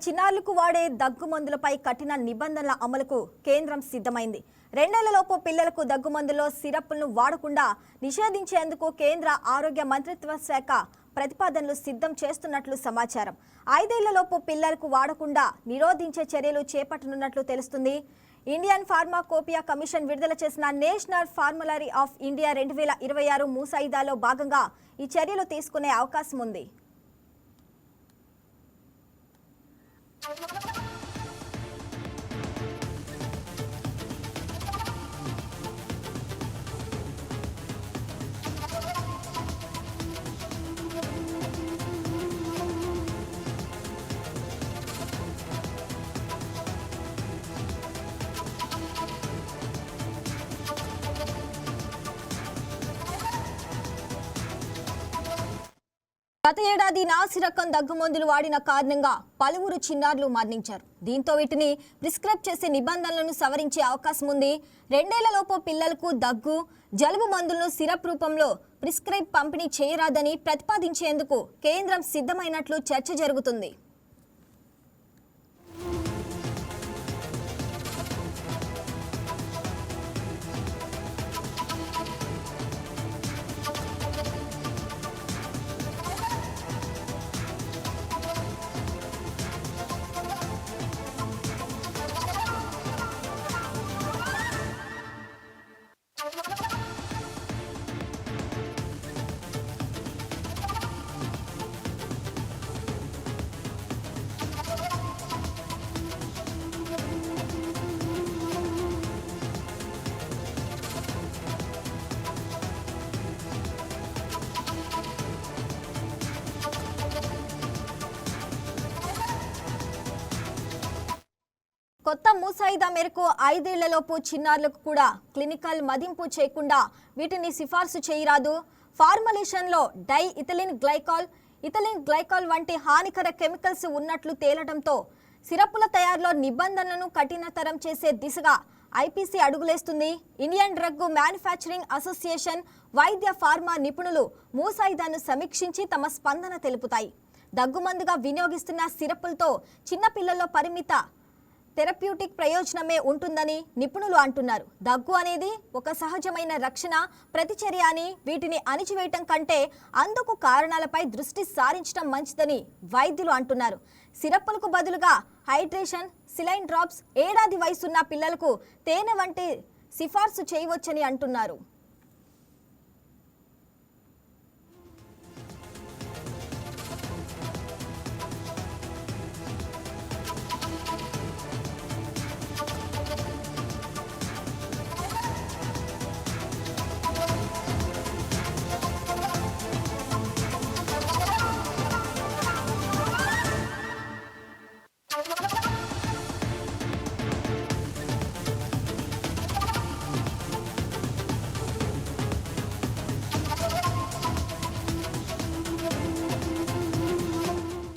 చిన్నారులకు వాడే దగ్గు మందులపై కఠిన నిబంధనల అమలుకు కేంద్రం సిద్ధమైంది. 2 ఏళ్లలోపు పిల్లలకు దగ్గు మందుల్లో సిరప్లను వాడకుండా నిషేధించేందుకు కేంద్ర ఆరోగ్య మంత్రిత్వ శాఖ ప్రతిపాదనలు సిద్ధం చేస్తున్నట్లు సమాచారం. 5 ఏళ్లలోపు పిల్లలకు వాడకుండా నిరోధించే చర్యలు చేపట్టనున్నట్లు తెలుస్తుంది. ఇండియన్ ఫార్మాకోపియా కమిషన్ విడుదల చేసిన నేషనల్ ఫార్ములరీ ఆఫ్ ఇండియా 2026 ముసాయిదాలో భాగంగా ఈ చర్యలు తీసుకునే అవకాశం ఉంది. గత ఏడాది నాసి రకం దగ్గుమందులు వాడిన కారణంగా పలువురు చిన్నారులు మరణించారు. దీంతో వీటిని ప్రిస్క్రైబ్ చేసే నిబంధనలను సవరించే అవకాశం ఉంది. 2 ఏళ్లలోపు పిల్లలకు దగ్గు, జలుబు మందులను సిరప్ రూపంలో ప్రిస్క్రైబ్ పంపిణీ చేయరాదని ప్రతిపాదించేందుకు కేంద్రం సిద్ధమైనట్లు చర్చ జరుగుతుంది. కొత్త ముసాయిదా మేరకు 5 ఏళ్లలోపు చిన్నారులకు కూడా క్లినికల్ మదింపు చేయకుండా వీటిని సిఫార్సు చేయరాదు. ఫార్ములేషన్లో డై ఇథిలిన్ గ్లైకాల్ వంటి హానికర కెమికల్స్ ఉన్నట్లు తేలడంతో సిరప్పుల తయారీలో నిబంధనలను కఠినతరం చేసే దిశగా ఐపీసీ అడుగులేస్తుంది. ఇండియన్ డ్రగ్ మ్యానుఫ్యాక్చరింగ్ అసోసియేషన్, వైద్య ఫార్మా నిపుణులు ముసాయిదాను సమీక్షించి తమ స్పందన తెలుపుతాయి. దగ్గుమందుగా వినియోగిస్తున్న సిరప్పులతో చిన్నపిల్లల్లో పరిమిత థెరప్యూటిక్ ప్రయోజనమే ఉంటుందని నిపుణులు అంటున్నారు. దగ్గు అనేది ఒక సహజమైన రక్షణ ప్రతిచర్య అని, వీటిని అణిచివేయటం కంటే అందుకు కారణాలపై దృష్టి సారించడం మంచిదని వైద్యులు అంటున్నారు. సిరప్పులకు బదులుగా హైడ్రేషన్, సిలైన్ డ్రాప్స్, ఏడాది వయసున్న పిల్లలకు తేనె వంటి సిఫార్సు చేయవచ్చని అంటున్నారు.